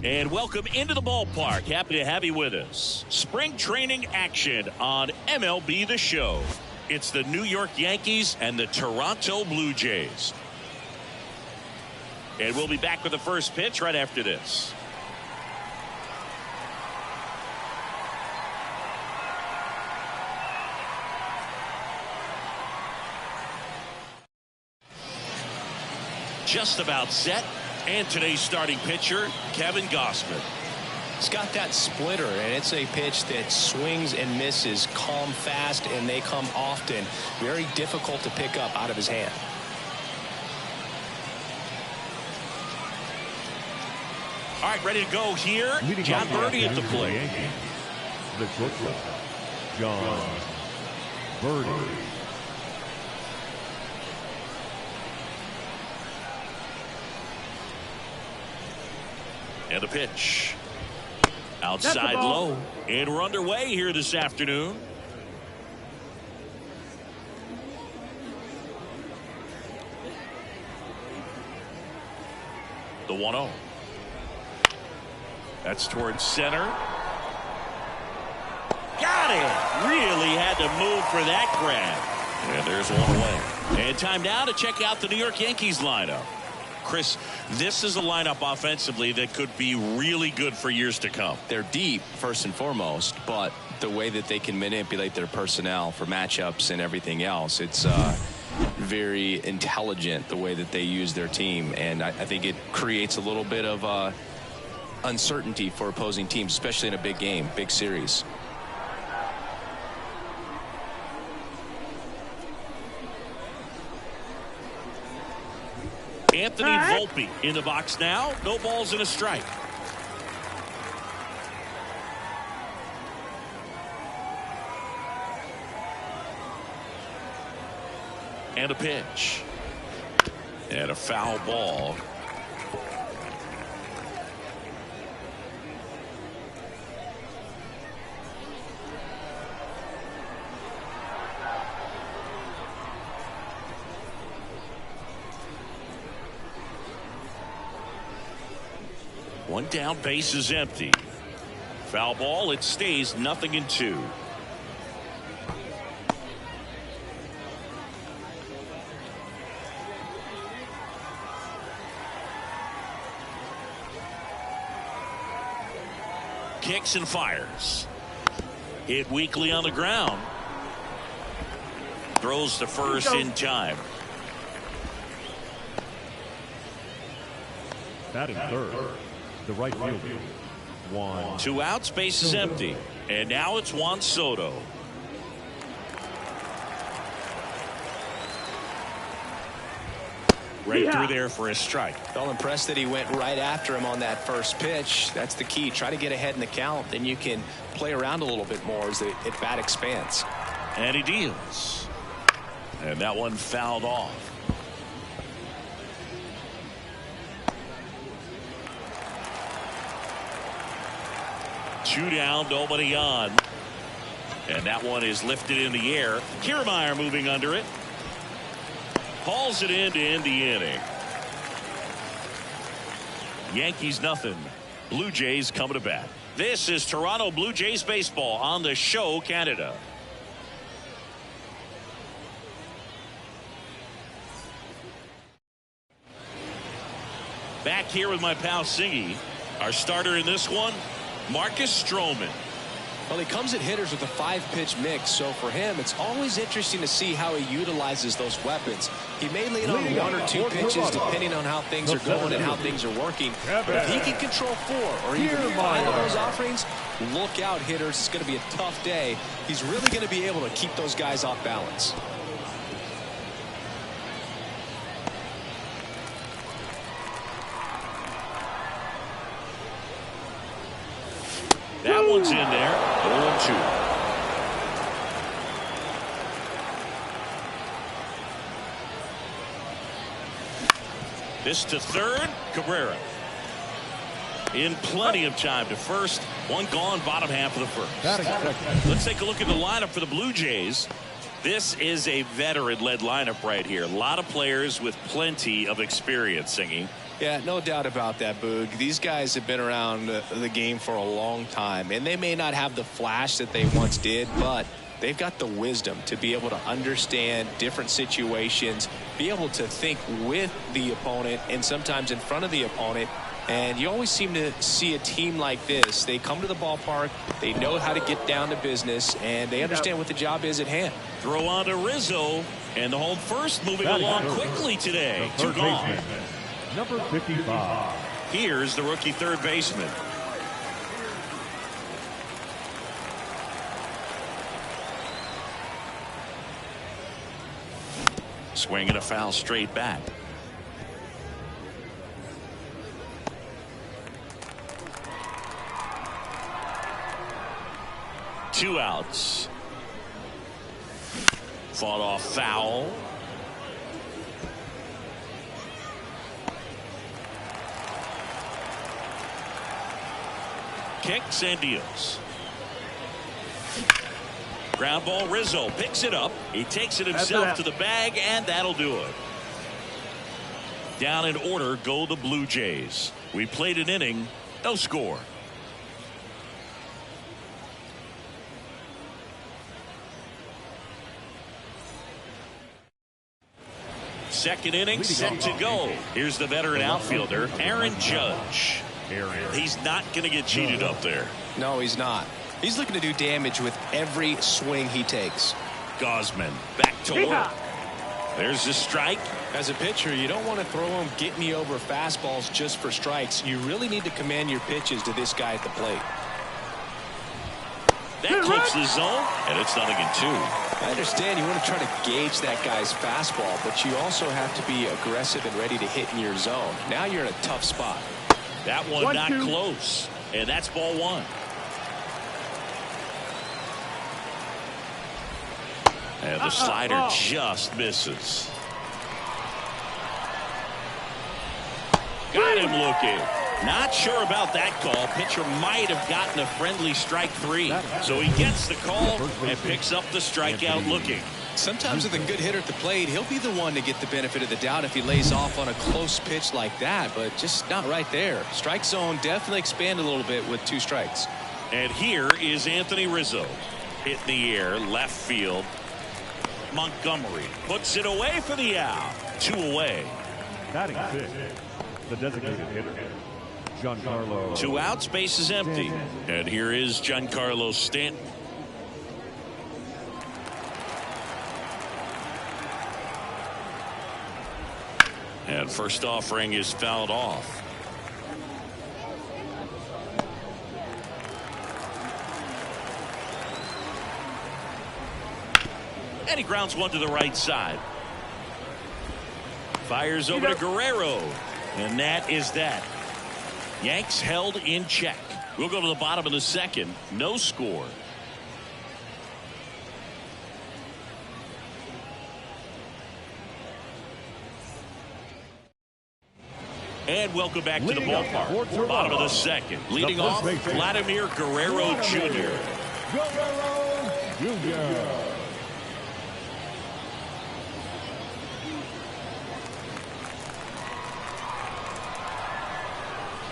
And welcome into the ballpark. Happy to have you with us. Spring training action on MLB The Show. It's the New York Yankees and the Toronto Blue Jays. And we'll be back with the first pitch right after this. Just about set. And today's starting pitcher, Kevin Gausman. He's got that splitter, and it's a pitch that swings and misses, come fast, and they come often. Very difficult to pick up out of his hand. All right, ready to go here. John Birdie at the plate. The shortstop, John Birdie. And the pitch. Outside low. And we're underway here this afternoon. The 1-0. That's towards center. Got it. Really had to move for that grab. And there's one away. And time now to check out the New York Yankees lineup. Chris, this is a lineup offensively that could be really good for years to come. They're deep, first and foremost, but the way that they can manipulate their personnel for matchups and everything else, it's very intelligent the way that they use their team. And I think it creates a little bit of uncertainty for opposing teams, especially in a big game, big series. Anthony Volpe in the box now. No balls and a strike. And a pitch. And a foul ball. One down, base is empty. Foul ball, it stays 0-2. Kicks and fires. Hit weakly on the ground. Throws to first in time. Batting third, the right fielder, Juan. 2 outs, base is empty. And now it's Juan Soto. Right through there for a strike. Felt impressed that he went right after him on that first pitch. That's the key. Try to get ahead in the count. Then you can play around a little bit more as the at-bat expands. And he deals. And that one fouled off. Two down, nobody on. And that one is lifted in the air. Kiermaier moving under it. Hauls it in to end the inning. Yankees nothing. Blue Jays coming to bat. This is Toronto Blue Jays baseball on the Show Canada. Back here with my pal Singy. Our starter in this one, Marcus Stroman. Well, he comes at hitters with a 5-pitch mix, so for him it's always interesting to see how he utilizes those weapons. He may lean on 1 or 2 pitches depending on how things are going and how things are working, but if he can control 4 or even 5 of those offerings, look out, hitters. It's going to be a tough day. He's really going to be able to keep those guys off balance. That one's in there. 0-2. This to third. Cabrera. In plenty of time to first. One gone, bottom half of the first. Let's take a look at the lineup for the Blue Jays. This is a veteran-led lineup right here. A lot of players with plenty of experience, Singy. Yeah, no doubt about that, Boog. These guys have been around the game for a long time, and they may not have the flash that they once did, but they've got the wisdom to be able to understand different situations, be able to think with the opponent and sometimes in front of the opponent. And you always seem to see a team like this. They come to the ballpark, they know how to get down to business, and they understand what the job is at hand. Throw on to Rizzo, and the home first moving along quickly today. Two gone. Number 55. Here's the rookie third baseman. Swing and a foul straight back. Two outs. Fought off foul. Kicks and deals. Ground ball. Rizzo picks it up. He takes it himself to the bag, and that'll do it. Down in order go the Blue Jays. We played an inning, no score. Second inning set to go. Here's the veteran outfielder, Aaron Judge. He's not going to get cheated up there. No, he's not. He's looking to do damage with every swing he takes. Gosman back to work. There's the strike. As a pitcher, you don't want to throw him get me over fastballs just for strikes. You really need to command your pitches to this guy at the plate. That clips the zone, and it's 0-2. I understand you want to try to gauge that guy's fastball, but you also have to be aggressive and ready to hit in your zone. Now you're in a tough spot. That one not close, and that's ball one. And the slider just misses. Got him looking. Not sure about that call. Pitcher might have gotten a friendly strike three. So he gets the call and picks up the strikeout looking. Sometimes with a good hitter at the plate, he'll be the one to get the benefit of the doubt if he lays off on a close pitch like that, but just not right there. Strike zone definitely expand a little bit with two strikes. And here is Anthony Rizzo. Hit in the air, left field. Montgomery puts it away for the out. Two away. Batting six, the designated hitter, Giancarlo. Two outs, base is empty. And here is Giancarlo Stanton. And first offering is fouled off. And he grounds one to the right side. Fires over to Guerrero. And that is that. Yanks held in check. We'll go to the bottom of the second. No score. And welcome back to the ballpark. Bottom of the second. Leading off, Vladimir Guerrero Jr. Guerrero Jr.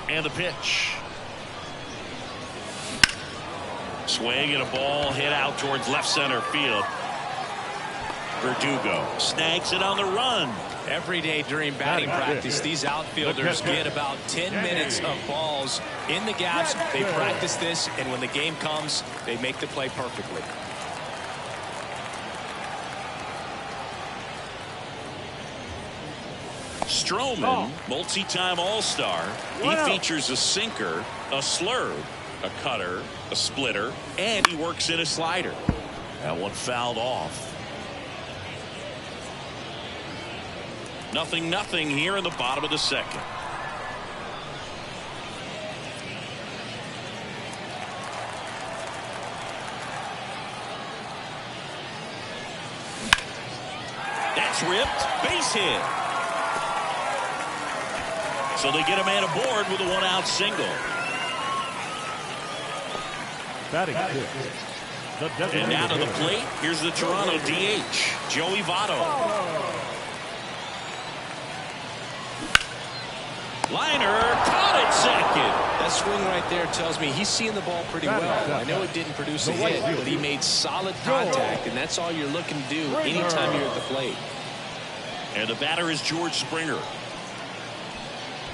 And the pitch. Swing and a ball hit out towards left center field. Verdugo snags it on the run. Every day during batting practice, these outfielders get about 10 minutes of balls in the gaps. They practice this, and when the game comes, they make the play perfectly. Stroman, multi-time All-Star. He features a sinker, a slurve, a cutter, a splitter, and he works in a slider. That one fouled off. 0-0 here in the bottom of the second. That's ripped. Base hit. So they get a man aboard with a one-out single. Batting six. And now to the plate, here's the Toronto DH, Joey Votto. Liner caught at second. That swing right there tells me he's seeing the ball pretty well. I know it didn't produce a hit, but he made solid contact, and that's all you're looking to do anytime you're at the plate. And the batter is George Springer.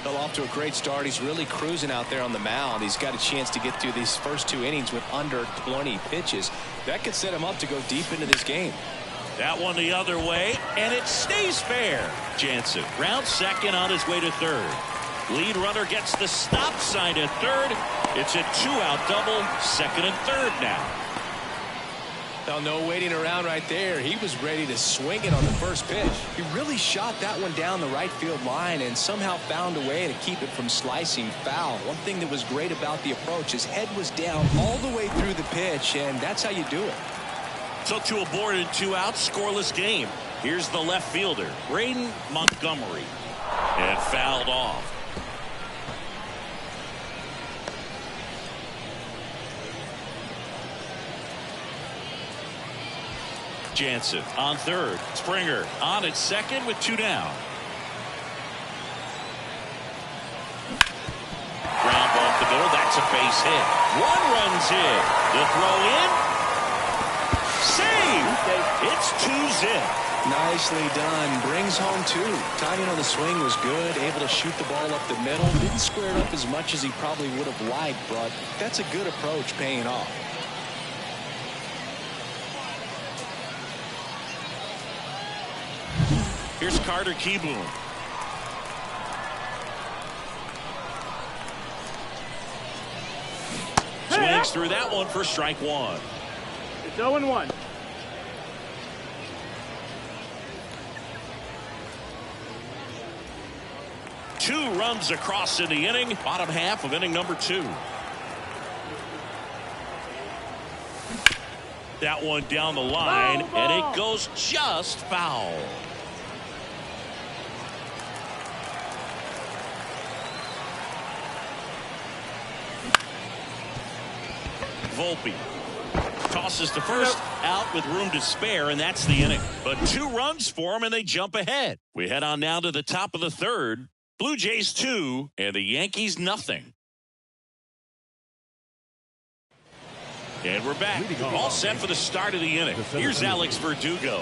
Fell off to a great start. He's really cruising out there on the mound. He's got a chance to get through these first 2 innings with under 20 pitches. That could set him up to go deep into this game. That one the other way, and it stays fair. Jansen rounds second on his way to third. Lead runner gets the stop sign at third. It's a 2-out double, second and third now. Well, no waiting around right there. He was ready to swing it on the first pitch. He really shot that one down the right field line and somehow found a way to keep it from slicing foul. One thing that was great about the approach, his head was down all the way through the pitch, and that's how you do it. So to a board and 2 outs, scoreless game. Here's the left fielder, Braden Montgomery, and fouled off. Jansen on third. Springer on at second with 2 down. Ground ball up the middle. That's a base hit. 1 run's in. The throw in. Save. It's 2-zip. Nicely done. Brings home 2. Timing on the swing was good. Able to shoot the ball up the middle. Didn't square it up as much as he probably would have liked, but that's a good approach paying off. Here's Carter Kieboom. Swings through that one for strike 1. It's 0-1. Two runs across in the inning, bottom half of inning number 2. That one down the line, and it goes just foul. Volpe tosses to first, out with room to spare, and that's the inning. But 2 runs for him, and they jump ahead. We head on now to the top of the third. Blue Jays 2, and the Yankees nothing. And we're back. All set for the start of the inning. Here's Alex Verdugo.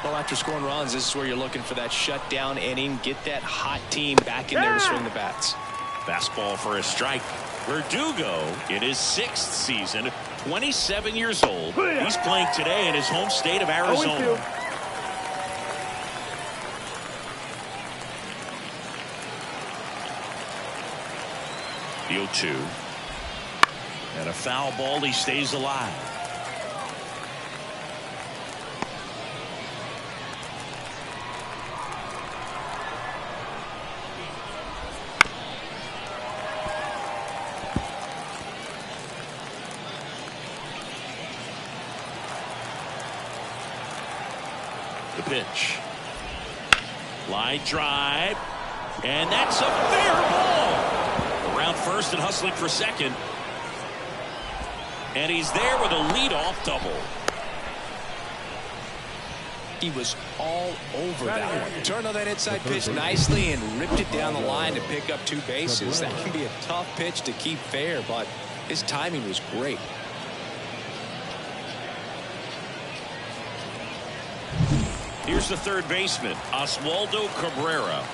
Well, after scoring runs, this is where you're looking for that shutdown inning. Get that hot team back in there to swing the bats. Fastball for a strike. Verdugo in his 6th season, 27 years old. He's playing today in his home state of Arizona. The 0-2. And a foul ball. He stays alive. The pitch. Line drive. And that's a fair ball. Around first and hustling for second. And he's there with a leadoff double. He was all over that one. Turned on that inside pitch nicely and ripped it down the line to pick up 2 bases. That can be a tough pitch to keep fair, but his timing was great. Here's the third baseman, Oswaldo Cabrera.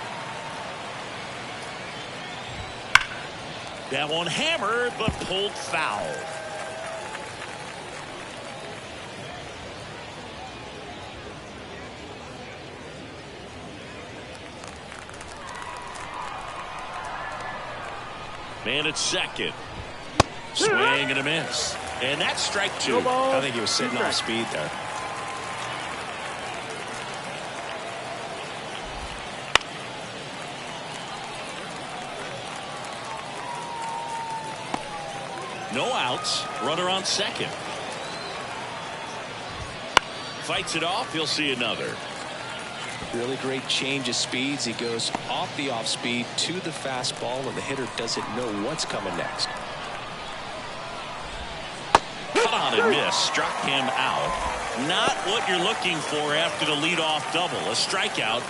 That one hammered, but pulled foul. Man at second. Swing and a miss. And that's strike 2. I think he was sitting off speed there. No outs. Runner on second. Fights it off. He'll see another. Really great change of speeds. He goes off the off speed to the fastball, and the hitter doesn't know what's coming next. Cut on and miss. Struck him out. Not what you're looking for after the leadoff double. A strikeout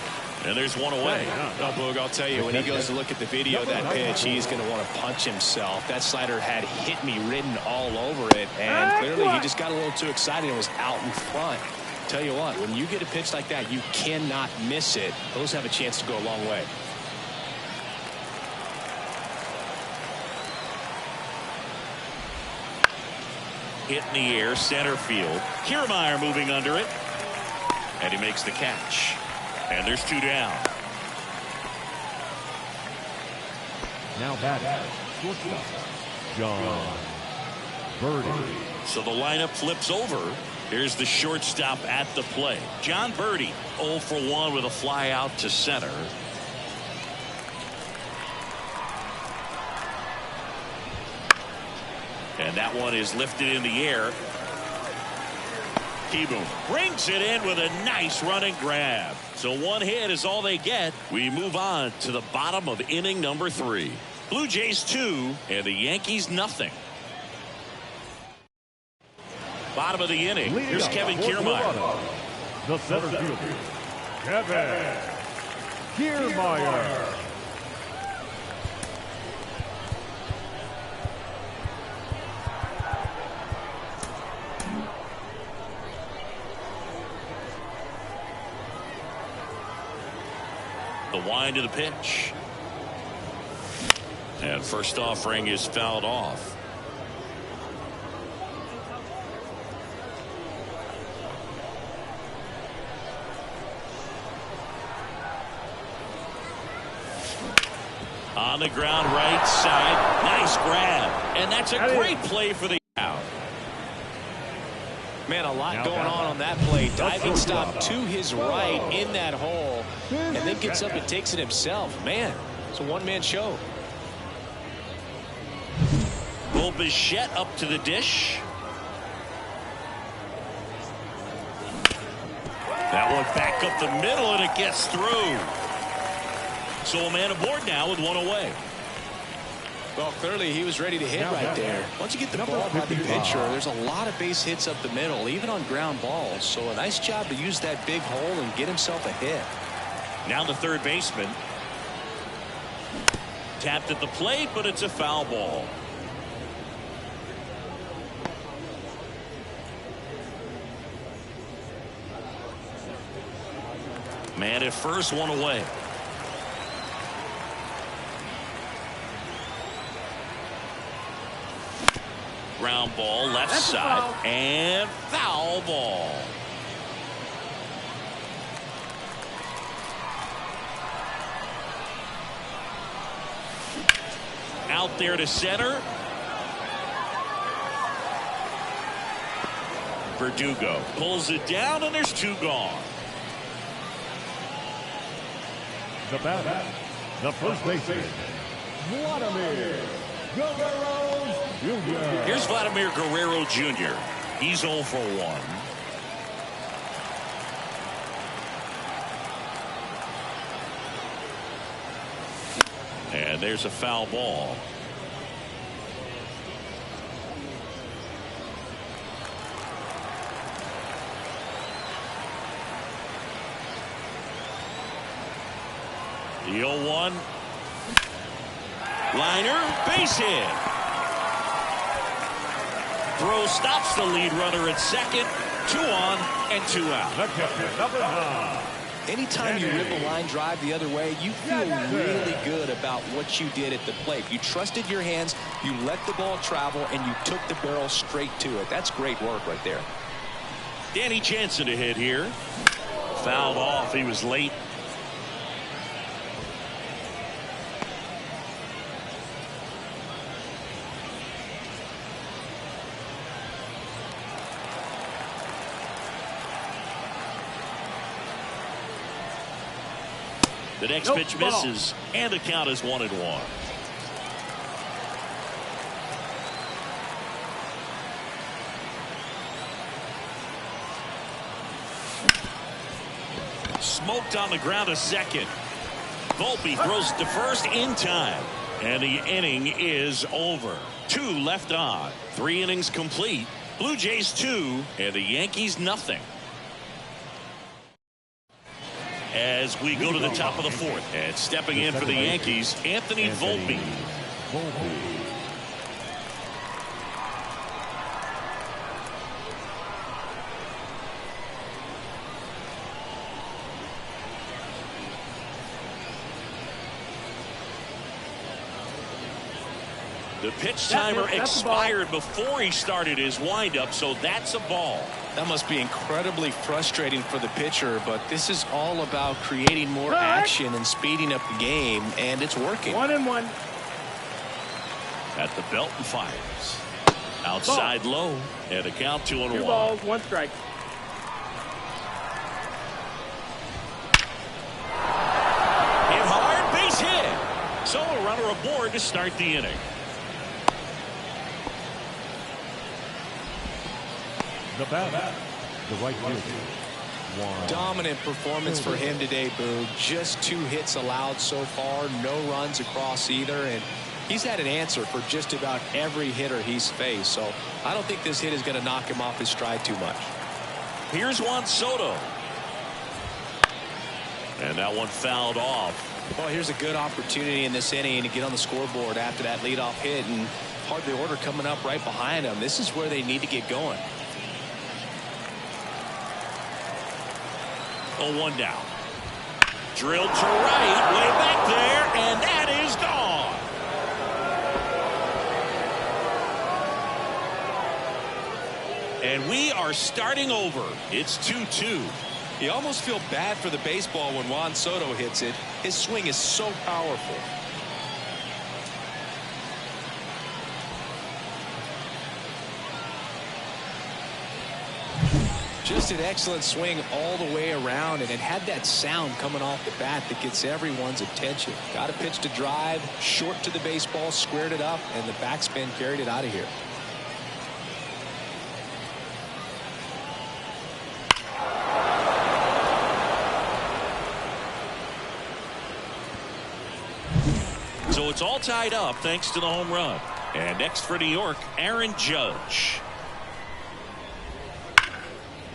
And there's one away. Oh, Boog, I'll tell you, when he goes to look at the video of that pitch, he's going to want to punch himself. That slider had hit me written all over it, and clearly he just got a little too excited and was out in front. Tell you what, when you get a pitch like that, you cannot miss it. Those have a chance to go a long way. Hit in the air, center field. Kiermaier moving under it. And he makes the catch. And there's 2 down. Now batting, shortstop, John Birdie. So the lineup flips over. Here's the shortstop at the plate. John Birdie, 0 for 1 with a fly out to center. And that one is lifted in the air. Kieboom brings it in with a nice running grab. So 1 hit is all they get. We move on to the bottom of inning number 3. Blue Jays 2 and the Yankees nothing. Bottom of the inning. Here's Kevin Kiermaier. The center fielder, Kevin Kiermaier. The wind of the pitch. And first offering is fouled off. On the ground, right side. Nice grab. And that's a great play for the out. Man, a lot going on that play. Diving stop to his right in that hole, and then gets up and takes it himself. Man, it's a one-man show. Bichette up to the dish. That one back up the middle, and it gets through. So a man aboard now with 1 away. Well, clearly he was ready to hit right there. Once you get the ball by the pitcher, there's a lot of base hits up the middle, even on ground balls. So a nice job to use that big hole and get himself a hit. Now the third baseman. Tapped at the plate, but it's a foul ball. Man at first, 1 away. Ground ball left side and foul ball. Out there to center. Verdugo pulls it down, and there's 2 gone. The batter, the first baseman, Vladimir Guerrero Jr. Here's Vladimir Guerrero Jr. He's 0 for 1. And there's a foul ball. The 0-1. Liner, base hit. Throw stops the lead runner at second. 2 on and 2 out. The catcher, number 9. Anytime you rip a line drive the other way, you feel really good about what you did at the plate. You trusted your hands, you let the ball travel, and you took the barrel straight to it. That's great work right there. Danny Jansen to hit here. Fouled off. He was late. The next pitch misses, and the count is 1-1. Smoked on the ground to second. Volpe throws to first in time, and the inning is over. 2 left on. 3 innings complete. Blue Jays 2 and the Yankees nothing. as we go to the top of the fourth. And stepping in for the Yankees, Anthony Volpe. The pitch timer expired before he started his windup, so that's a ball. That must be incredibly frustrating for the pitcher, but this is all about creating more action and speeding up the game, and it's working. 1-1. At the belt and fires. Outside low, and a count 2-1. 2 balls, 1 strike. Hit hard, base hit. So a runner aboard to start the inning. The bat, the right fielder. Dominant performance for him today, Boog. Just 2 hits allowed so far, no runs across either, and he's had an answer for just about every hitter he's faced. So I don't think this hit is going to knock him off his stride too much. Here's Juan Soto. And that one fouled off. Well, here's a good opportunity in this inning to get on the scoreboard after that leadoff hit, and hard the order coming up right behind him. This is where they need to get going. 0-1 down. Drilled to right, way back there, and that is gone. And we are starting over. It's 2-2. You almost feel bad for the baseball when Juan Soto hits it. His swing is so powerful. Just an excellent swing all the way around, and it had that sound coming off the bat that gets everyone's attention. Got a pitch to drive, short to the baseball, squared it up, and the backspin carried it out of here. So it's all tied up thanks to the home run. And next for New York, Aaron Judge.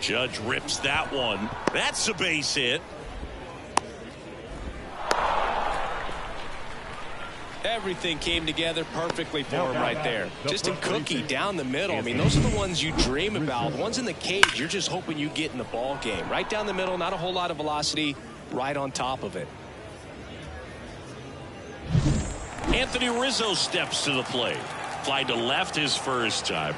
Judge rips that one. That's a base hit. Everything came together perfectly for him right there. Just a cookie down the middle. I mean, those are the ones you dream about. The ones in the cage, you're just hoping you get in the ball game. Right down the middle, not a whole lot of velocity, right on top of it. Anthony Rizzo steps to the plate. Fly to left his first time.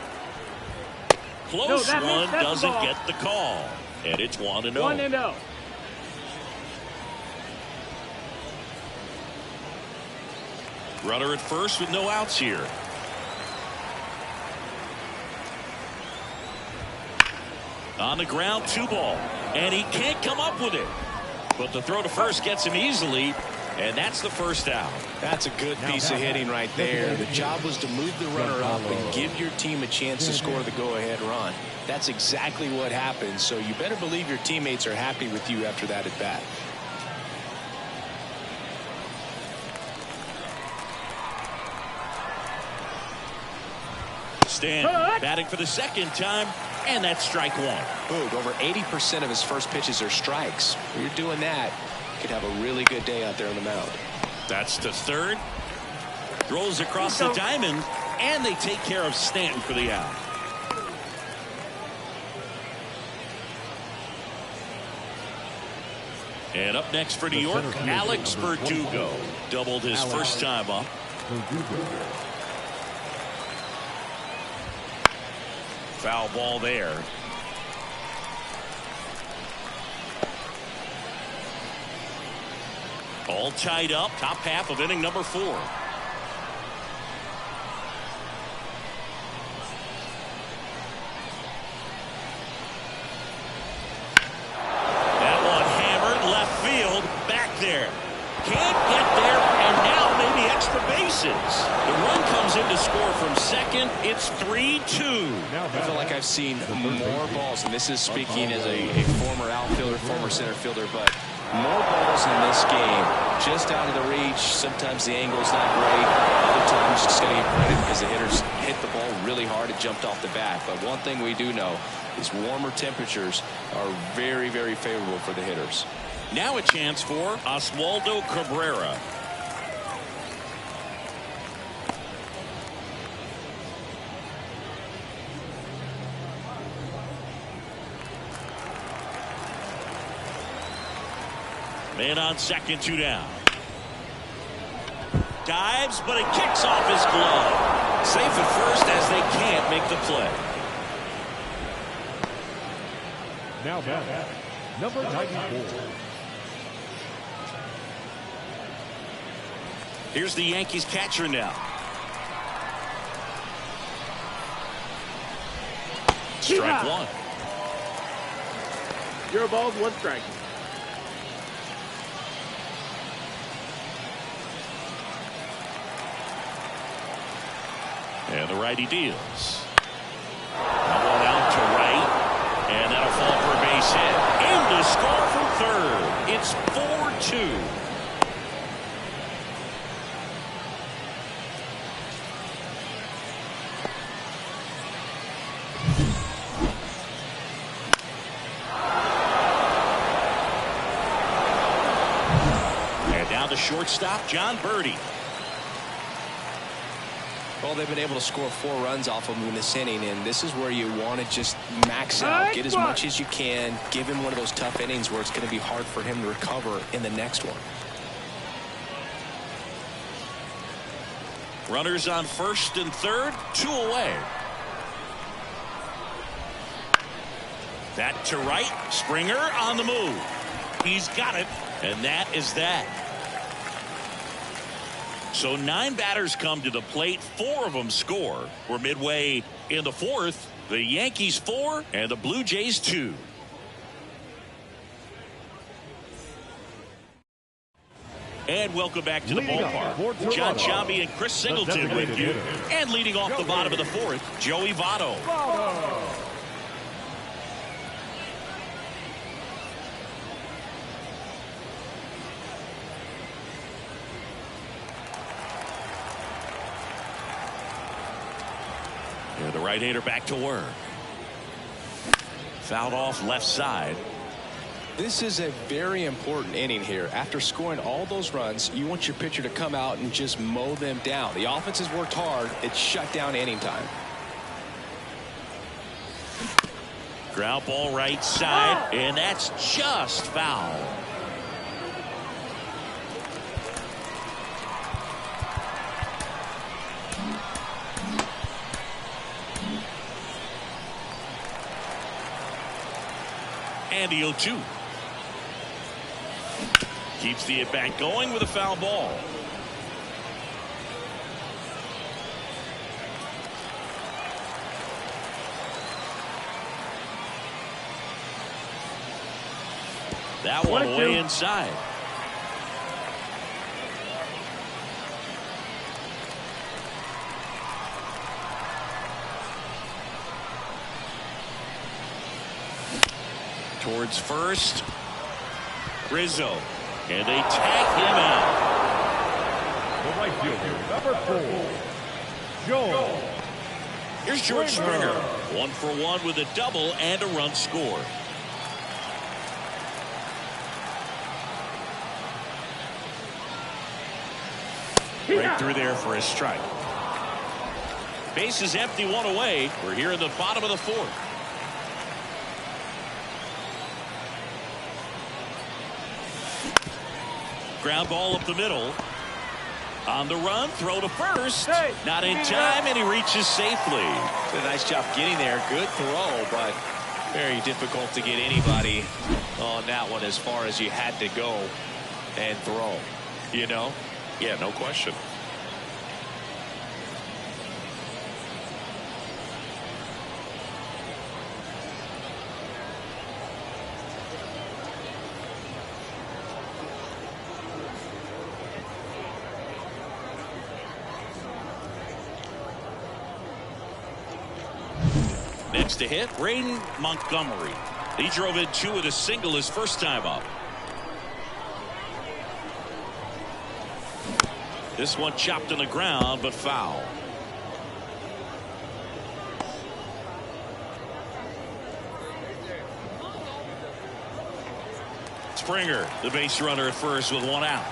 Close one, doesn't get the call. And it's 1-0. 1-0. Runner at first with no outs here. On the ground, 2 ball. And he can't come up with it. But the throw to first gets him easily. And that's the first out. That's a good piece of hitting right there. The job was to move the runner up and give your team a chance to score the go-ahead run. That's exactly what happened. So you better believe your teammates are happy with you after that at bat. Stan batting for the second time, and that's strike 1. Boog, over 80% of his first pitches are strikes. When you're doing that, you could have a really good day out there on the mound. That's to third. Throws across the diamond, and they take care of Stanton for the out. And up next for New York, Alex Verdugo. Doubled his first time up. Foul ball there. All tied up, top half of inning number 4. That one hammered left field, back there. Can't get there, and now maybe extra bases. The run comes in to score from second. It's 3-2. I feel like I've seen more balls, and this is speaking as a former outfielder, former center fielder, but more balls in this game just out of the reach. Sometimes the angle's not great. Other times just got to give credit because the hitters hit the ball really hard. It jumped off the bat. But one thing we do know is warmer temperatures are very, very favorable for the hitters. Now a chance for Oswaldo Cabrera. Man on second, 2 down. Dives, but it kicks off his glove. Safe at first as they can't make the play. Now back, number 94. Here's the Yankees catcher now. Strike one. Zero balls, 1 strike. And the righty deals. That one out to right. And that'll fall for a base hit. And to score from third. It's 4-2. And now the shortstop, John Birdie. Well, they've been able to score 4 runs off of him in this inning, and this is where you want to just max out, get as much as you can, give him one of those tough innings where it's going to be hard for him to recover in the next one. Runners on first and third, 2 away. That to right. Springer on the move. He's got it, and that is that. So 9 batters come to the plate. 4 of them score. We're midway in the 4th. The Yankees 4 and the Blue Jays 2. And welcome back to the ballpark. John Sciambi and Chris Singleton with you. And leading off the bottom of the 4th, Joey Votto. The right-hander back to work. Fouled off left side. This is a very important inning here. After scoring all those runs, you want your pitcher to come out and just mow them down. The offense has worked hard. It's shut down inning time. Ground ball right side, and that's just foul. And the 0-2. Keeps the at-bat going with a foul ball. That one way inside. Towards first. Rizzo. And they tag him out. The right fielder, number 4, Joe. Here's George Springer. 1 for 1 with a double and a run scored. Right through there for a strike. Base is empty, 1 away. We're here in the bottom of the 4th. Ground ball up the middle. On the run, throw to first. Not in time, and he reaches safely. Did a nice job getting there. Good throw, but very difficult to get anybody on that one as far as you had to go and throw. You know? Yeah, no question. Next to hit, Braden Montgomery. He drove in 2 with a single his first time up. This one chopped on the ground, but foul. Springer, the base runner at first with one out.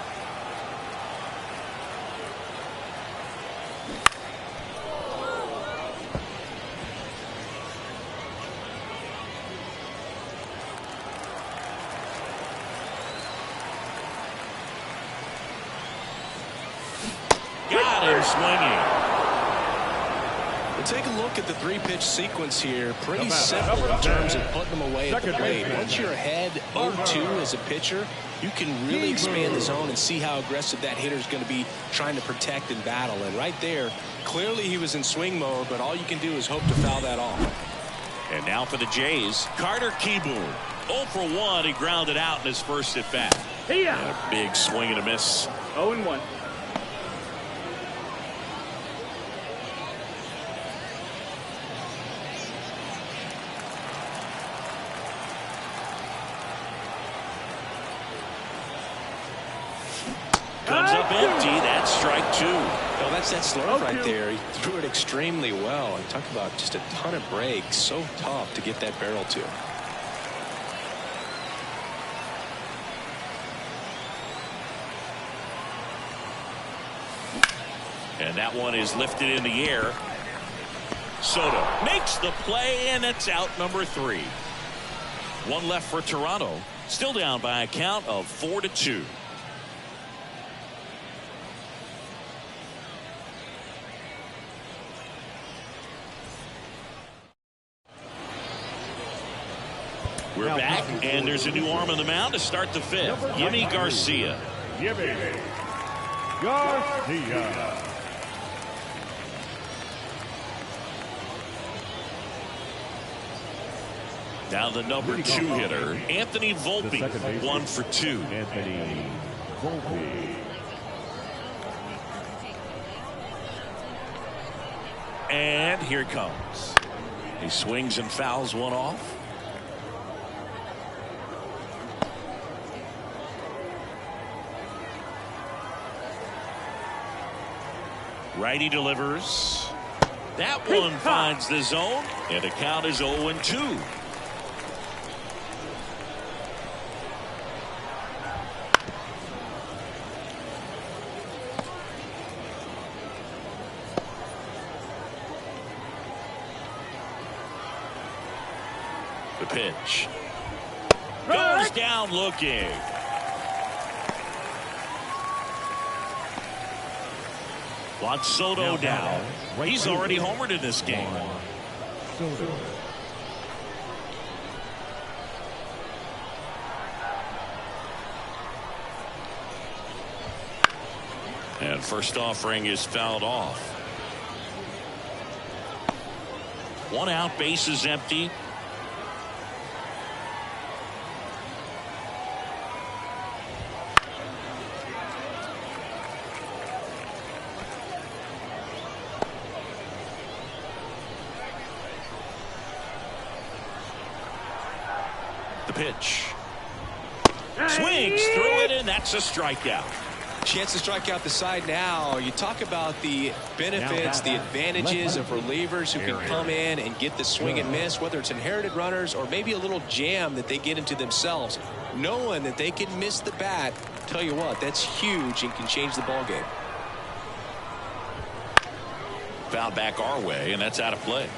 Got him swinging. Well, take a look at the three-pitch sequence here. Pretty simple in terms of putting them away at the plate. Once you're ahead 0-2 as a pitcher, you can really expand the zone and see how aggressive that hitter is going to be trying to protect and battle. And right there, clearly he was in swing mode, but all you can do is hope to foul that off. And now for the Jays, Carter Kieboom. 0 for 1, he grounded out in his first at bat. And a big swing and a miss. 0-1. Comes up empty. That's strike two. Well, that's that slurve right there. He threw it extremely well. And talk about just a ton of breaks. So tough to get that barrel to. And that one is lifted in the air. Soto makes the play, and it's out number 3. One left for Toronto. Still down by a count of 4-2. We're back, and there's a new arm on the mound to start the 5th. Yimi Garcia. Yimi Garcia. Now the number 2 hitter, Anthony Volpe, 1 for 2. Anthony Volpe. And here it comes. He swings and fouls one off. Righty delivers. That one finds the zone, and the count is 0-2. The pitch goes down looking. Juan Soto down. He's already homered in this game. Soto. And first offering is fouled off. 1 out, base is empty. The pitch. Swings through it, and that's a strikeout. Chance to strike out the side now. You talk about the benefits, the advantages of relievers who can come in and get the swing and miss, whether it's inherited runners or maybe a little jam that they get into themselves. Knowing that they can miss the bat, tell you what, that's huge and can change the ball game. Foul back our way, and that's out of play.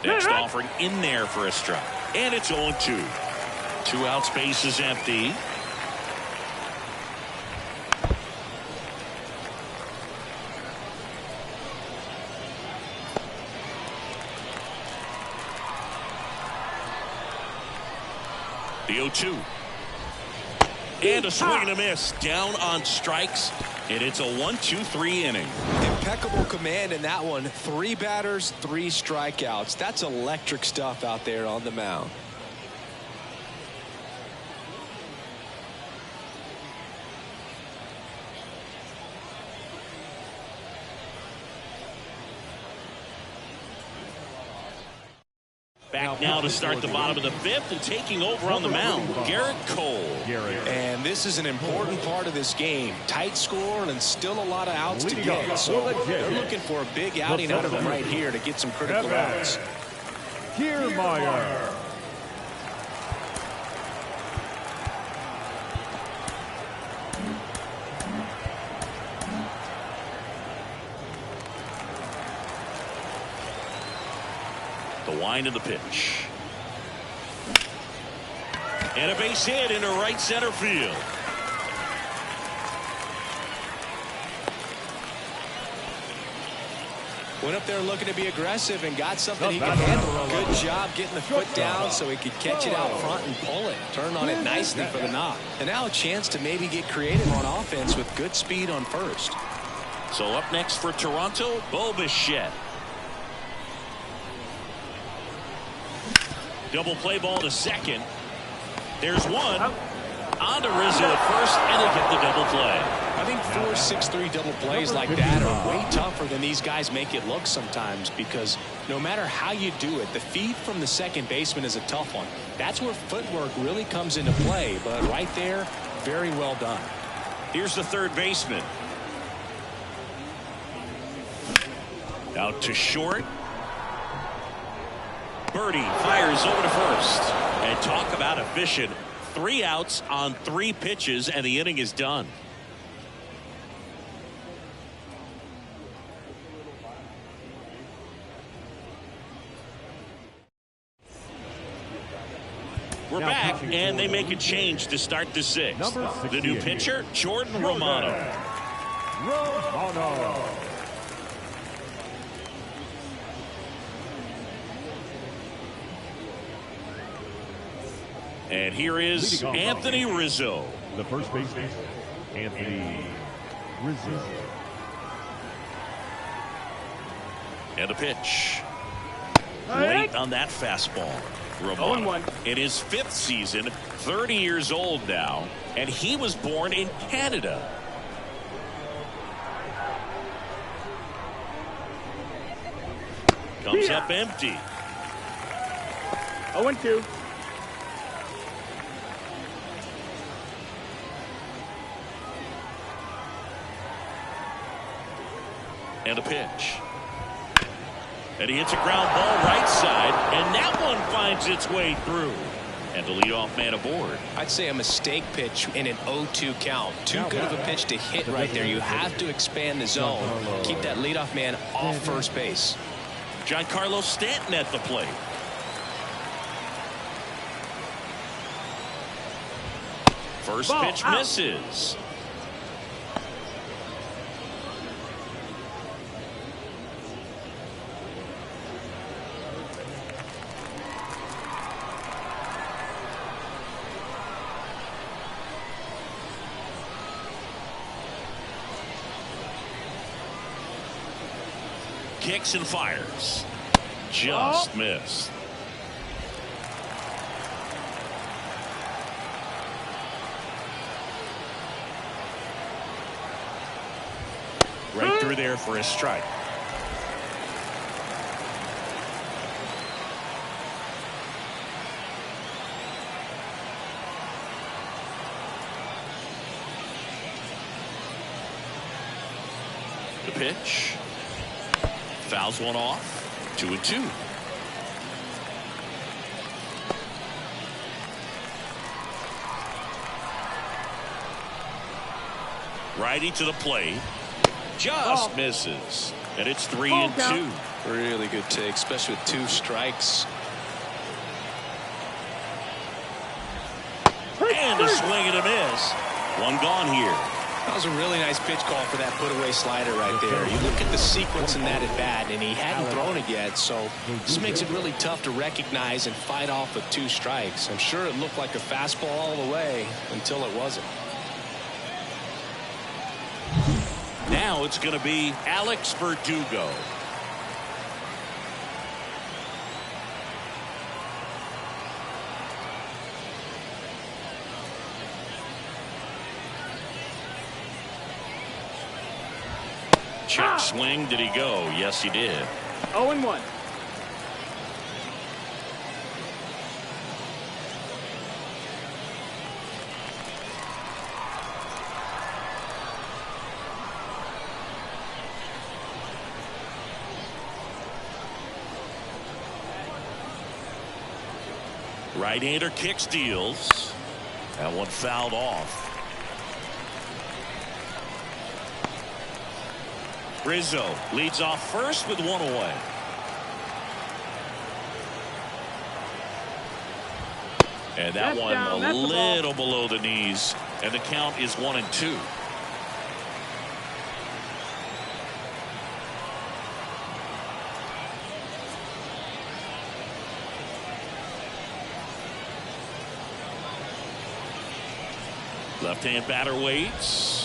Next offering in there for a strike. And it's 0-2. 2 outs, base is empty. The 0-2. And a swing and a miss. Down on strikes. And it's a 1-2-3 inning. Impeccable command in that one. 3 batters, 3 strikeouts. That's electric stuff out there on the mound. Back now to start the bottom of the fifth and taking over on the mound, Garrett Cole. And this is an important part of this game. Tight score and still a lot of outs to get. So they're looking for a big outing out of him right here to get some critical outs. Kiermaier. The wind of the pitch. And a base hit into right center field. Went up there looking to be aggressive and got something he can handle. Good job getting the foot down so he could catch it out front and pull it. Turned on it nicely for the knock. And now a chance to maybe get creative on offense with good speed on first. So up next for Toronto, Bo Bichette. Double play ball to second. There's one. On to Rizzo at first, and they get the double play. I think 4-6-3 double plays like that are way tougher than these guys make it look sometimes, because no matter how you do it, the feed from the second baseman is a tough one. That's where footwork really comes into play, but right there, very well done. Here's the third baseman. Out to short. Birdie fires over to first. And talk about efficient. 3 outs on 3 pitches, and the inning is done. We're back, and they make a change to start the 6th. The new pitcher, Jordan Romano. And here is Anthony Rizzo. The first baseman, Anthony Rizzo. And a pitch. Late on that fastball. Romano in his 5th season, 30 years old now, and he was born in Canada. Comes up empty. 0-2. And a pitch. And he hits a ground ball right side, and that one finds its way through. And the leadoff man aboard. I'd say a mistake pitch in an 0-2 count. Too good of a pitch to hit right there. You have to expand the zone. Keep that leadoff man off first base. Giancarlo Stanton at the plate. First pitch misses. Kicks and fires. Just missed. Right through there for a strike. The pitch. Fouls one off. 2-2. Righty to the plate. Just misses. And it's 3-2. Really good take, especially with 2 strikes. And a swing and a miss. One gone here. That was a really nice pitch call for that put-away slider right there. You look at the sequence in that at-bat, and he hadn't thrown it yet, so this makes it really tough to recognize and fight off with 2 strikes. I'm sure it looked like a fastball all the way until it wasn't. Now it's going to be Alex Verdugo. Check swing. Did he go? Yes, he did. 0-1. Right-hander kicks, deals. That one fouled off. Rizzo leads off first with one away. And that one a little below the knees. And the count is 1-2. Left-hand batter waits.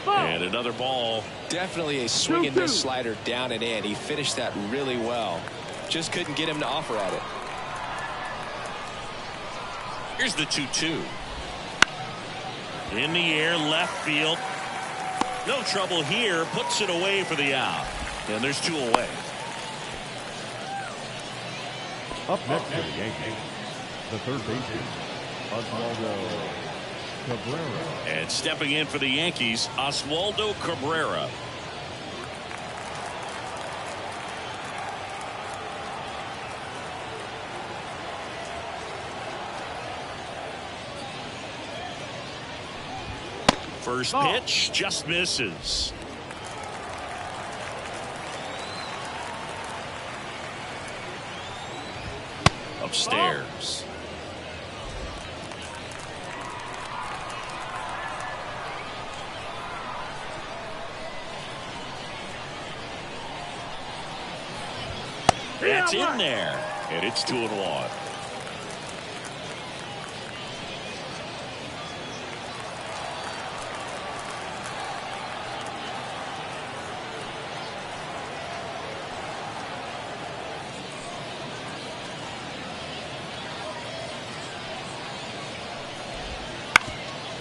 And another ball. Definitely a swing and miss slider down and in. He finished that really well. Just couldn't get him to offer at it. Here's the 2-2. In the air, left field. No trouble here. Puts it away for the out. And there's 2 away. Up next for the Yankees, the third baseman, Oswaldo Cabrera. And stepping in for the Yankees, Oswaldo Cabrera. First pitch just misses. Upstairs. That's in there, and it's 2-1.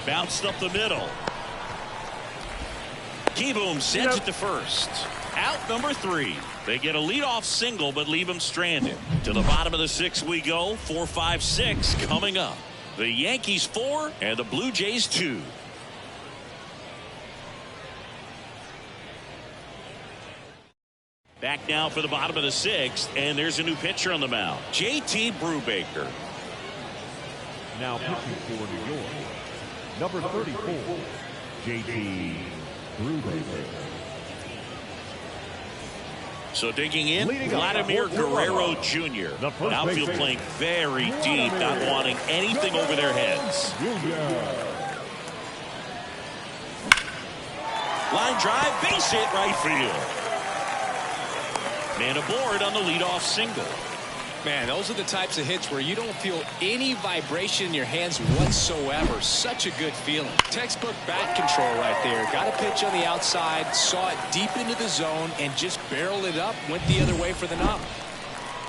Bounced up the middle. Keyboom sends it to first. Out number 3. They get a leadoff single but leave him stranded. To the bottom of the 6th we go. 4, 5, 6 coming up. The Yankees 4 and the Blue Jays 2. Back now for the bottom of the 6th, and there's a new pitcher on the mound. J.T. Brubaker. Now pitching for New York, number 34, J.T. Brubaker. So digging in, Vladimir Guerrero Jr. Outfield playing very deep, not wanting anything over their heads. Line drive, base hit, right field. Man aboard on the leadoff single. Man, those are the types of hits where you don't feel any vibration in your hands whatsoever. Such a good feeling. Textbook bat control right there. Got a pitch on the outside, saw it deep into the zone, and just barreled it up, went the other way for the knock.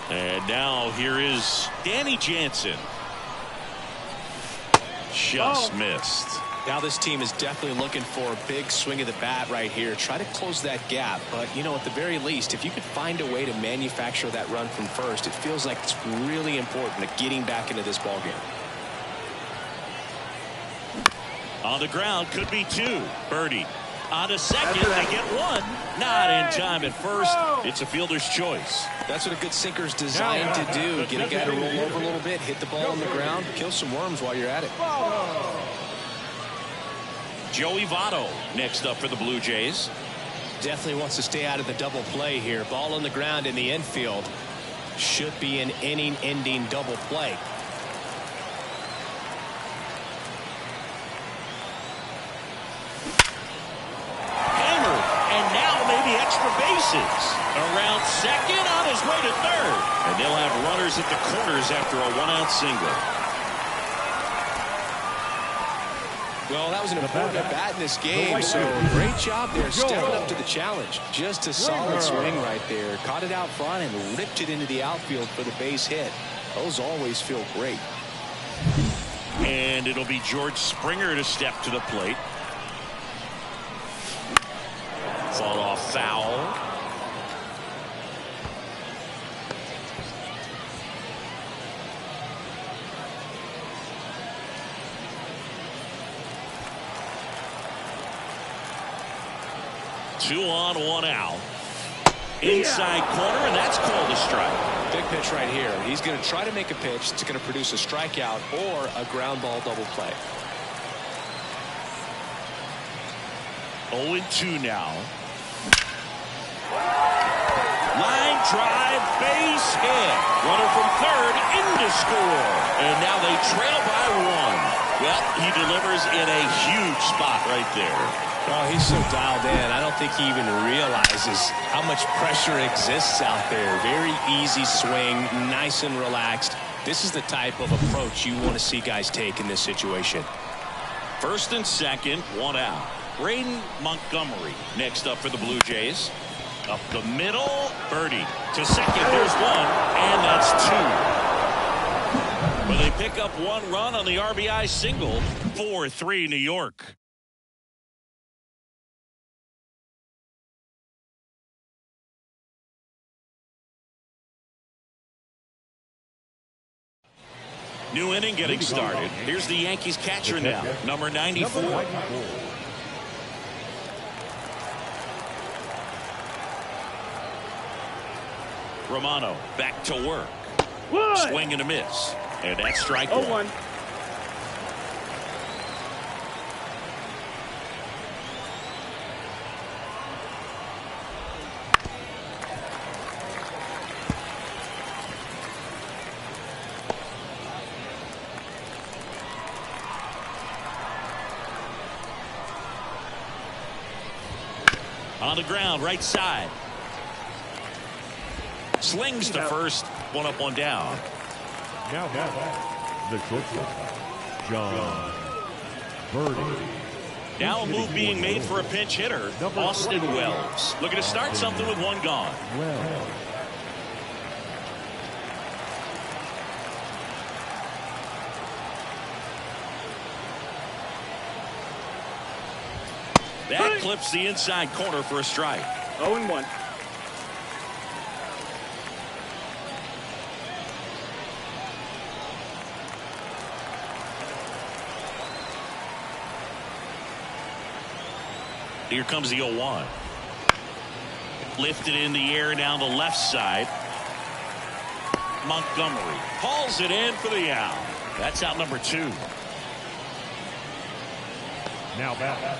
And now here is Danny Jansen. Just missed. Now this team is definitely looking for a big swing of the bat right here. Try to close that gap. But, you know, at the very least, if you could find a way to manufacture that run from first, it feels like it's really important to getting back into this ballgame. On the ground, could be 2. Birdie. On to second, they get 1. Not in time at first. It's a fielder's choice. That's what a good sinker's designed to do. Get a guy to roll over a little bit, hit the ball on the ground, kill some worms while you're at it. Joey Votto next up for the Blue Jays. Definitely wants to stay out of the double play here. Ball on the ground in the infield. Should be an inning-ending double play. Hammered, and now maybe extra bases. Around second, on his way to third. And they'll have runners at the corners after a 1-out single. Well, that was an important bat in this game, so great job there stepping up to the challenge. Just a solid swing right there. Caught it out front and ripped it into the outfield for the base hit. Those always feel great. And it'll be George Springer to step to the plate. Fought off foul. Two on, 1 out. Inside corner, and that's called a strike. big pitch right here. He's going to try to make a pitch that's going to produce a strikeout or a ground ball double play. 0-2 now. Line drive, base hit. Runner from third in to score. And now they trail by 1. Well, he delivers in a huge spot right there. Oh, he's so dialed in. I don't think he even realizes how much pressure exists out there. Very easy swing, nice and relaxed. This is the type of approach you want to see guys take in this situation. First and second, 1 out. Braden Montgomery next up for the Blue Jays. Up the middle, birdie. To second, there's 1, and that's 2. Well, they pick up 1 run on the RBI single. 4-3 New York. New inning getting started. Here's the Yankees catcher now, number 94. Romano back to work. Swing and a miss. And that's strike 1. On the ground, right side. Slings to first. 1 up, 1 down. Now the shortstop, John Birdie. Now a move being made for a pinch hitter, Austin Wells. Looking to start something with 1 gone. That clips the inside corner for a strike. 0-1. Here comes the 0-1. Lifted in the air down the left side. Montgomery hauls it in for the out. That's out number 2. Now back.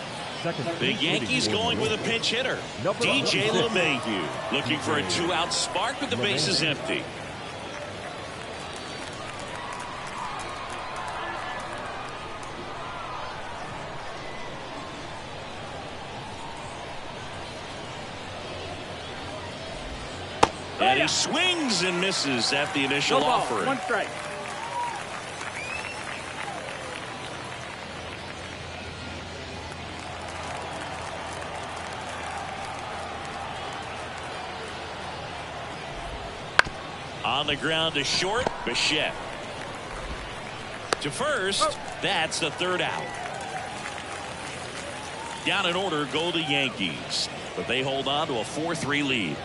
The Yankees going with a pinch hitter, DJ LeMahieu, looking for a 2-out spark with the bases empty. And he swings and misses at the initial offering. 1 strike. On the ground to short, Bichette. To first, that's the 3rd out. Down in order go the Yankees, but they hold on to a 4-3 lead.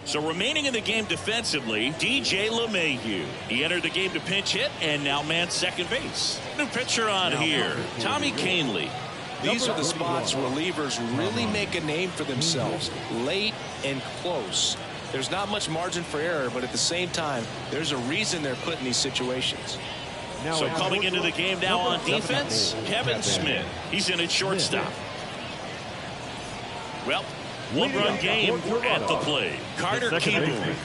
So remaining in the game defensively, DJ LeMahieu. He entered the game to pinch hit and now man second base. New pitcher on here, Tommy Kahnle. These are the spots relievers really make a name for themselves. Late and close. There's not much margin for error, but at the same time, there's a reason they're put in these situations. So coming into the game now on defense, Kevin Smith. He's in at shortstop. Well, 1-run game at the plate. Carter Kieboom.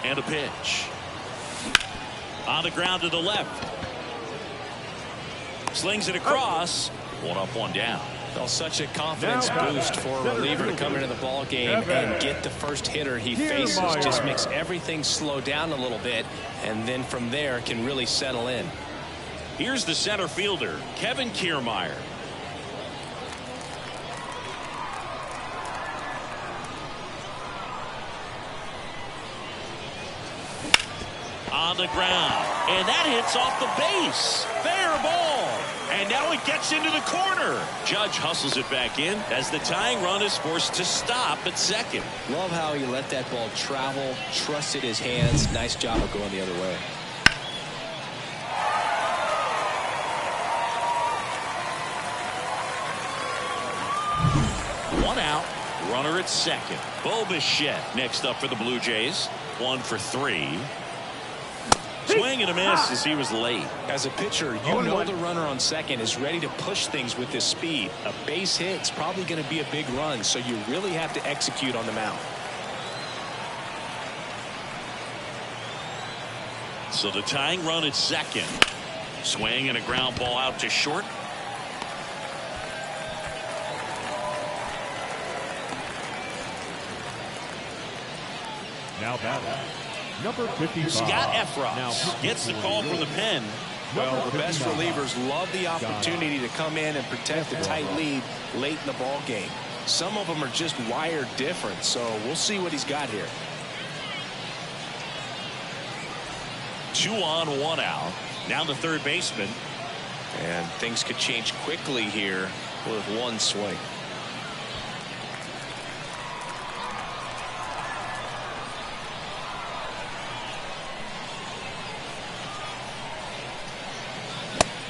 And a pitch. On the ground to the left. Slings it across. 1 up, 1 down. Well, such a confidence boost for a reliever to come into the ball game and get the first hitter he faces. Just makes everything slow down a little bit, and then from there can really settle in. Here's the center fielder, Kevin Kiermaier. On the ground, and that hits off the base. Fair ball. And now it gets into the corner. Judge hustles it back in as the tying run is forced to stop at second. Love how he let that ball travel, trusted his hands. Nice job of going the other way. One out, runner at second. Bo Bichette next up for the Blue Jays. 1 for 3. Swing and a miss as he was late. As a pitcher, you know the runner on second is ready to push things with his speed. A base hit's probably going to be a big run, so you really have to execute on the mound. So the tying run at second. Swing and a ground ball out to short. Now batting, number 55. Scott Efros gets the call from the pen. Well, the best relievers love the opportunity to come in and protect a tight lead late in the ball game. Some of them are just wired different, so we'll see what he's got here. 2 on, 1 out. Now the third baseman. And things could change quickly here with one swing.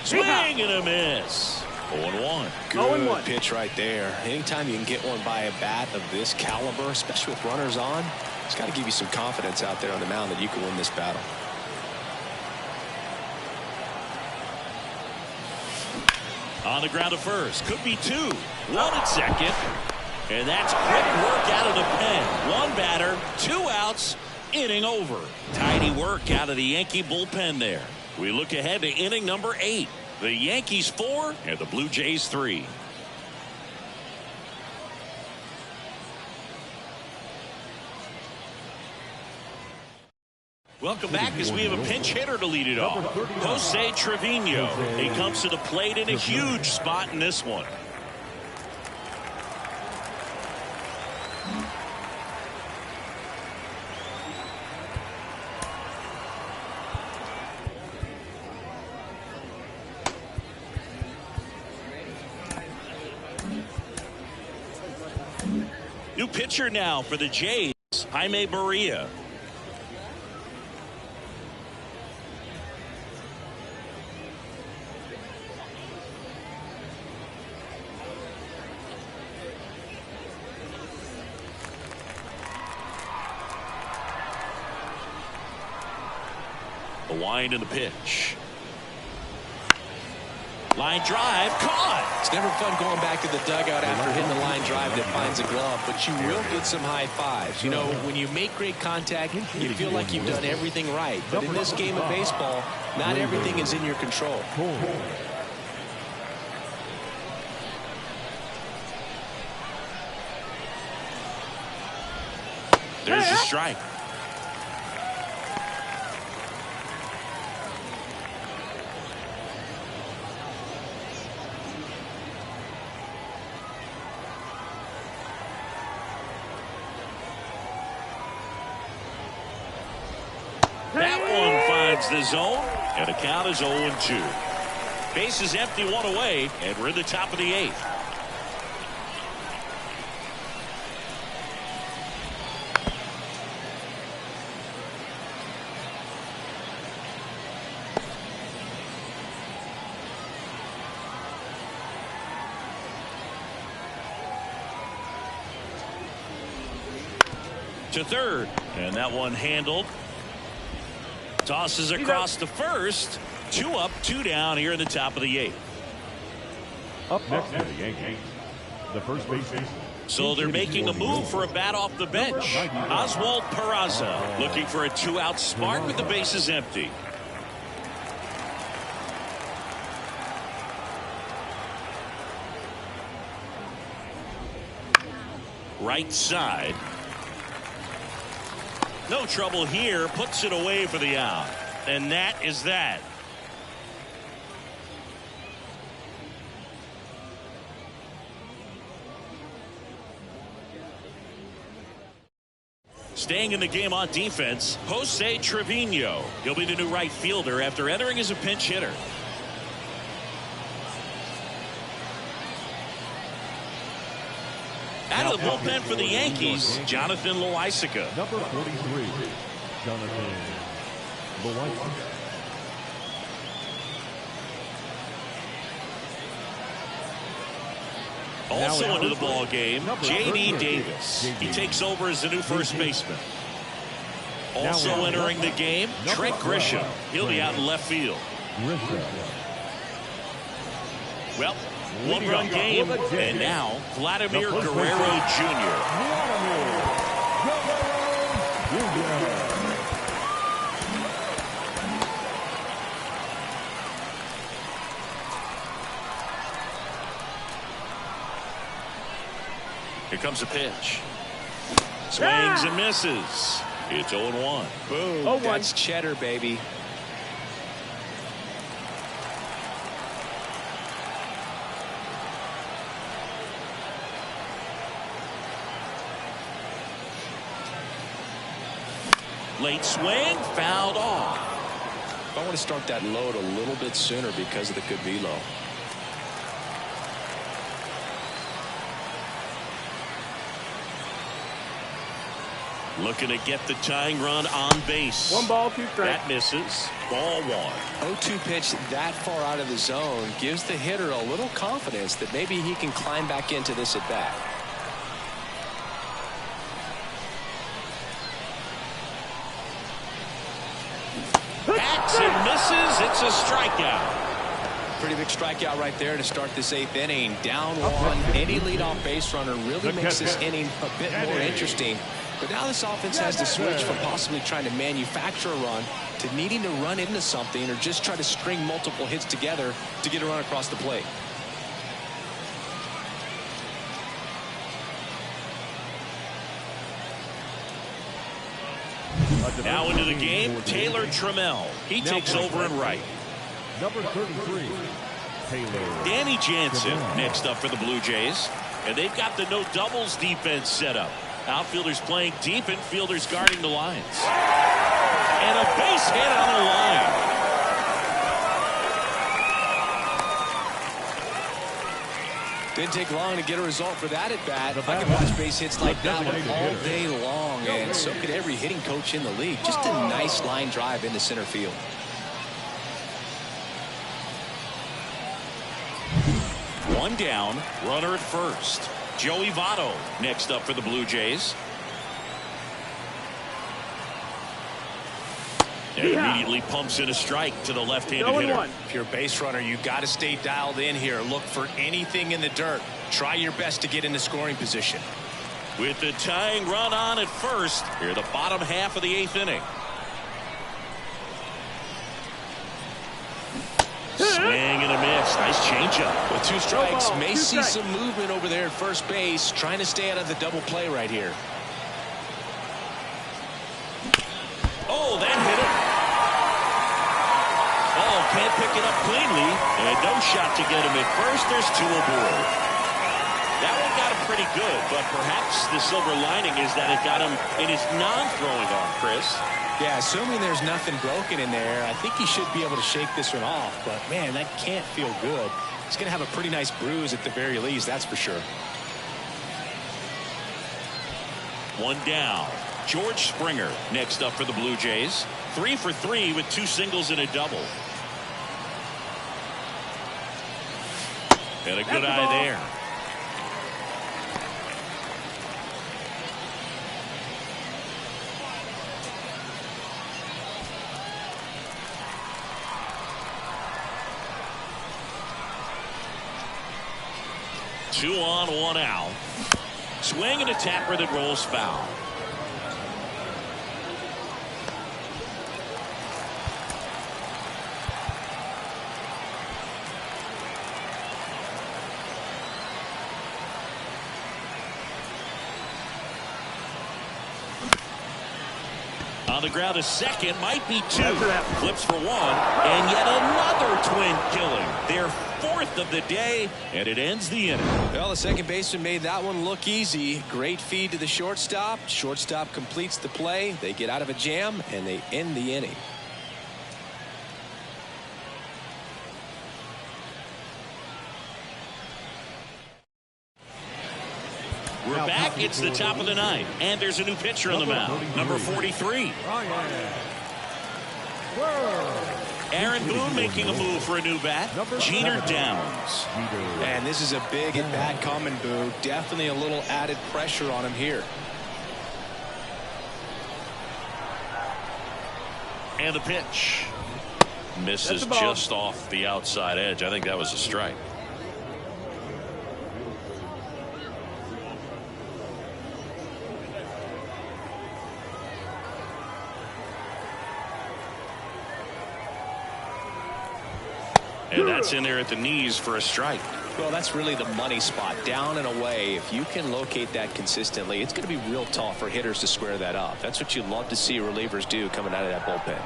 Swing and a miss. 0-1. Good pitch right there. Anytime you can get one by a bat of this caliber, especially with runners on, it's got to give you some confidence out there on the mound that you can win this battle. On the ground to first. Could be 2. 1 at second. And that's quick work out of the pen. 1 batter, 2 outs, inning over. Tidy work out of the Yankee bullpen there. We look ahead to inning number 8. The Yankees 4 and the Blue Jays 3. Welcome back as we have a pinch hitter to lead it off. Jose Trevino. He comes to the plate in a huge spot in this one. New pitcher now for the Jays, Jaime Barria. The wind and the pitch. Line drive caught. It's never fun going back to the dugout after hitting the line drive that finds a glove, but you will get some high fives. You know, when you make great contact, you feel like you've done everything right. But in this game of baseball, not everything is in your control. There's the strike. That one finds the zone, and the count is 0-2. Base is empty, 1 away, and we're in the top of the 8th. To third, and that one handled. Tosses across to first. 2 up, 2 down here in the top of the 8th. Up next for the Yankees, the first baseman. So they're making a move for a bat off the bench. Oswald Peraza looking for a 2-out spark with the bases empty. Right side. No trouble here. Puts it away for the out. And that is that. Staying in the game on defense, Jose Trevino. He'll be the new right fielder after entering as a pinch hitter. Out of the bullpen for the Yankees, Jonathan Loaisiga. Number 43, Jonathan Loaisiga. Also into the ball game, J.D. Davis. He takes over as the new first baseman. Also entering the game, Trent Grisham. He'll be out in left field. Well, one-run game, and now Vladimir Guerrero Jr. Here comes a pitch. Swings and misses. It's 0-1. Boom. That's cheddar, baby. Late swing, fouled off. I want to start that load a little bit sooner because of the good velo. Looking to get the tying run on base. 1 ball, 2 strikes. That misses. Ball 1. 0-2 pitch that far out of the zone gives the hitter a little confidence that maybe he can climb back into this at bat. Bats and misses. It's a strikeout. Pretty big strikeout right there to start this 8th inning. Down 1. Any leadoff base runner really makes this inning a bit more interesting. But now this offense has to switch from possibly trying to manufacture a run to needing to run into something or just try to string multiple hits together to get a run across the plate. Now into the game, Taylor Trammell. He takes over in right. Number 33, Taylor. Danny Jansen next up for the Blue Jays. And they've got the no doubles defense set up. Outfielders playing deep, infielders guarding the lines. And a base hit on the line. Didn't take long to get a result for that at bat. I can watch base hits like that one all day long, and so could every hitting coach in the league. Just a nice line drive into center field. One down, runner at first. Joey Votto next up for the Blue Jays. And immediately pumps in a strike to the left-handed hitter. If you're a base runner, you got to stay dialed in here. Look for anything in the dirt. Try your best to get into scoring position. With the tying run on at first, here the bottom half of the 8th inning. Swing and a miss. Nice changeup. With 2 strikes, may see some movement over there at first base, trying to stay out of the double play right here. Oh, that hit him. Oh, can't pick it up cleanly. And no shot to get him at first. There's 2 aboard. That one got him pretty good, but perhaps the silver lining is that it got him in his non-throwing arm, Chris. Yeah, assuming there's nothing broken in there, I think he should be able to shake this one off. But, man, that can't feel good. He's going to have a pretty nice bruise at the very least, that's for sure. One down. George Springer next up for the Blue Jays. 3 for 3 with 2 singles and a double. And a good eye there. Two on, 1 out. Swing and a tapper that rolls foul. On the ground, a second, might be 2. Flips for 1, and yet another twin killing. Their 4th of the day, and it ends the inning. Well, the second baseman made that one look easy. Great feed to the shortstop. Shortstop completes the play. They get out of a jam, and they end the inning. We're back. It's the top of the ninth, and there's a new pitcher on the mound, number 43. Aaron Boone making a move for a new bat. Jeter Downs. And this is a big at bat coming, Boo. Definitely a little added pressure on him here. And the pitch. Misses just off the outside edge. I think that was a strike. And that's in there at the knees for a strike. Well, that's really the money spot, down and away. If you can locate that consistently, it's going to be real tough for hitters to square that up. That's what you love to see relievers do coming out of that bullpen.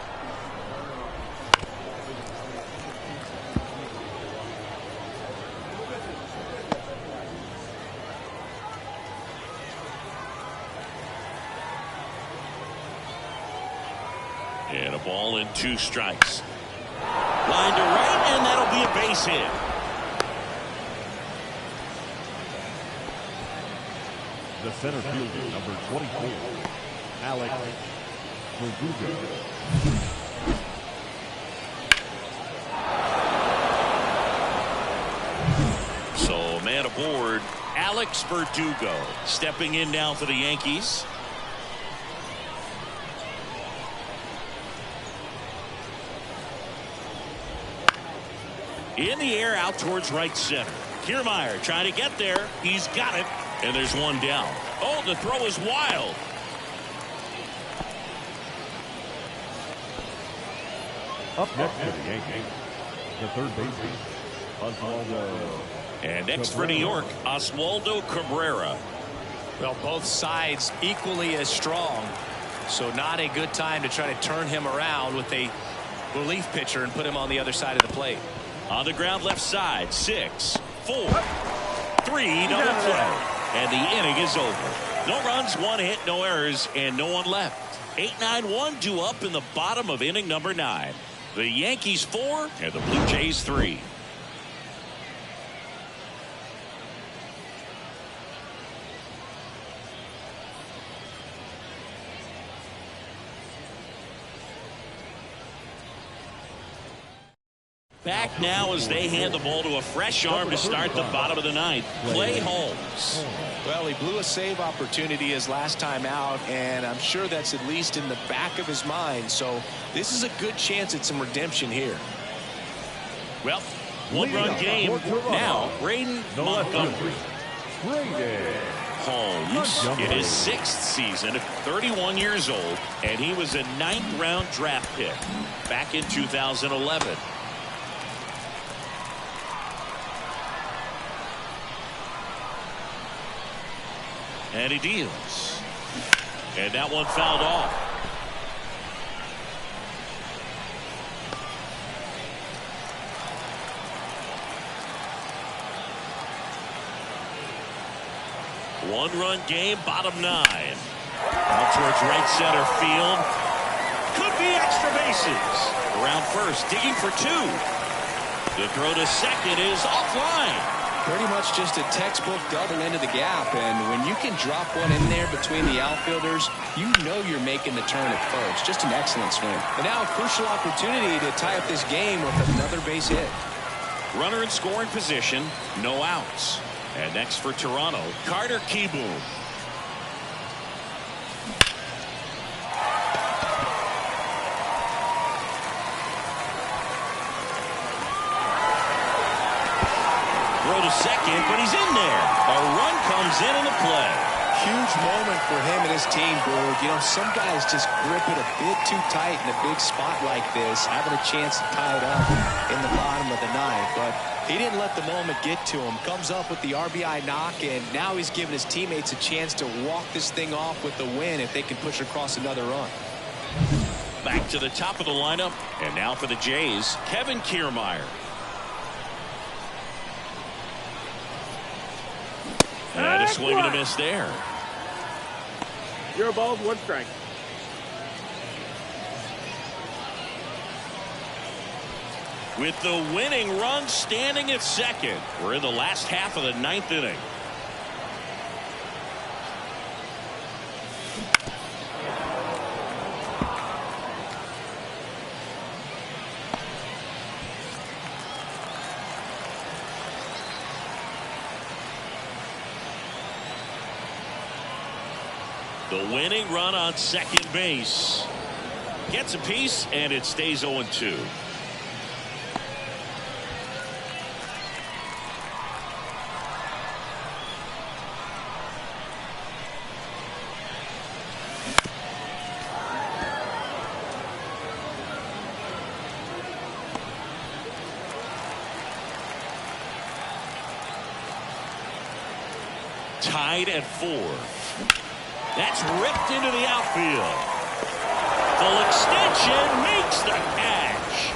And a ball and 2 strikes. Line to right, and that'll be a base hit. The center fielder, number 24, Alex Verdugo. So, man aboard, Alex Verdugo stepping in now for the Yankees. In the air, out towards right center. Kiermaier trying to get there. He's got it. And there's one down. Oh, the throw is wild. Up next for the Yankees, the third baseman, Oswaldo. And next for New York, Oswaldo Cabrera. Well, both sides equally as strong. So not a good time to try to turn him around with a relief pitcher and put him on the other side of the plate. On the ground left side, 6, 4, 3, double play. And the inning is over. No runs, 1 hit, no errors, and no one left. 8-9-1 due up in the bottom of inning number 9. The Yankees 4 and the Blue Jays 3. Back now as they hand the ball to a fresh arm to start the bottom of the ninth. Clay Holmes. Well, he blew a save opportunity his last time out, and I'm sure that's at least in the back of his mind. So this is a good chance at some redemption here. Well, 1-run game now. Braden Montgomery. Holmes in his 6th season, 31 years old, and he was a 9th-round draft pick back in 2011. And he deals. And that one fouled off. One-run game, bottom 9. Out towards right center field. Could be extra bases. Around first, digging for 2. The throw to second is offline. Pretty much just a textbook double into the gap, and when you can drop one in there between the outfielders, you know you're making the turn at first. Just an excellent swing. And now a crucial opportunity to tie up this game with another base hit. Runner in scoring position, no outs. And next for Toronto, Carter Kieboom. Throw to second, but he's in there. A run comes in on the play. Huge moment for him and his team, Berg. You know, some guys just grip it a bit too tight in a big spot like this, having a chance to tie it up in the bottom of the ninth. But he didn't let the moment get to him. Comes up with the RBI knock, and now he's giving his teammates a chance to walk this thing off with the win if they can push across another run. Back to the top of the lineup, and now for the Jays, Kevin Kiermaier. And a swing and a miss there. 0 balls, 1 strike. With the winning run standing at second, we're in the last half of the 9th inning. The winning run on second base. Gets a piece, and it stays 0-2. Tied at 4. That's ripped into the outfield. Full extension makes the catch.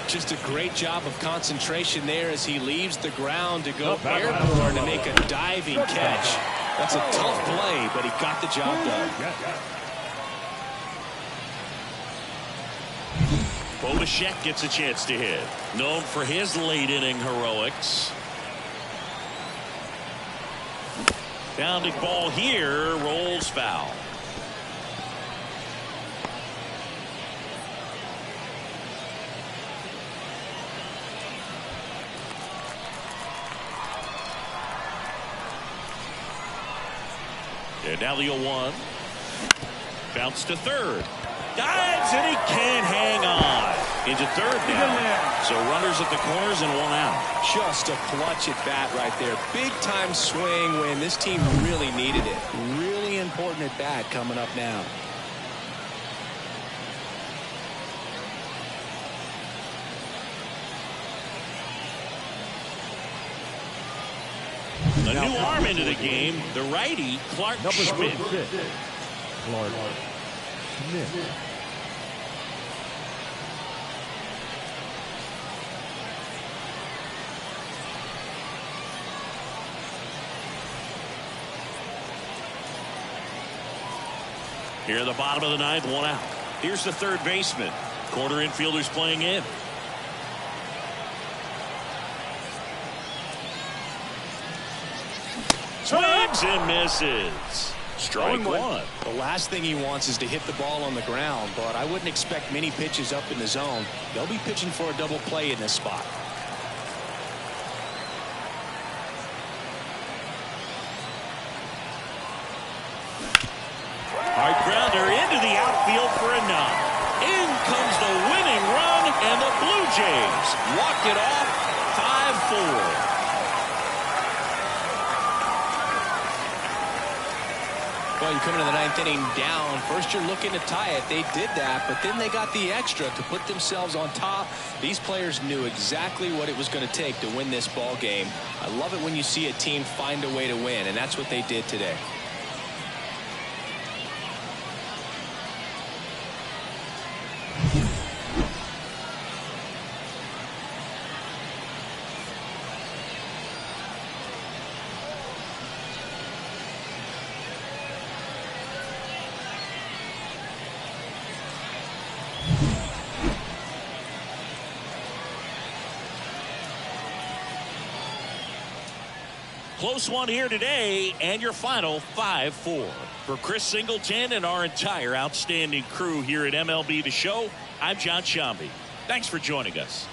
Just a great job of concentration there as he leaves the ground to go airborne to make a diving catch. That's a tough play, but he got the job done. Bichette gets a chance to hit. Known for his late inning heroics. Bounding ball here, rolls foul. And now the 0-1. Bounce to third. Dives, and he can't hang on. Into third now. So runners at the corners and 1 out. Just a clutch at bat right there. Big time swing when this team really needed it. Really important at bat coming up now. A new arm into the game. The righty, Clark Schmidt. Clark Schmidt. Here at the bottom of the 9th, 1 out. Here's the third baseman. Corner infielders playing in. Swings and misses. Strike 1. The last thing he wants is to hit the ball on the ground, but I wouldn't expect many pitches up in the zone. They'll be pitching for a double play in this spot. Hard grounder into the outfield for a knock. In comes the winning run, and the Blue Jays walk it off 5-4. Well, you come into the 9th inning down. First, you're looking to tie it. They did that, but then they got the extra to put themselves on top. These players knew exactly what it was going to take to win this ball game. I love it when you see a team find a way to win, and that's what they did today. Close one here today, and your final 5-4. For Chris Singleton and our entire outstanding crew here at MLB The Show, I'm John Shambi. Thanks for joining us.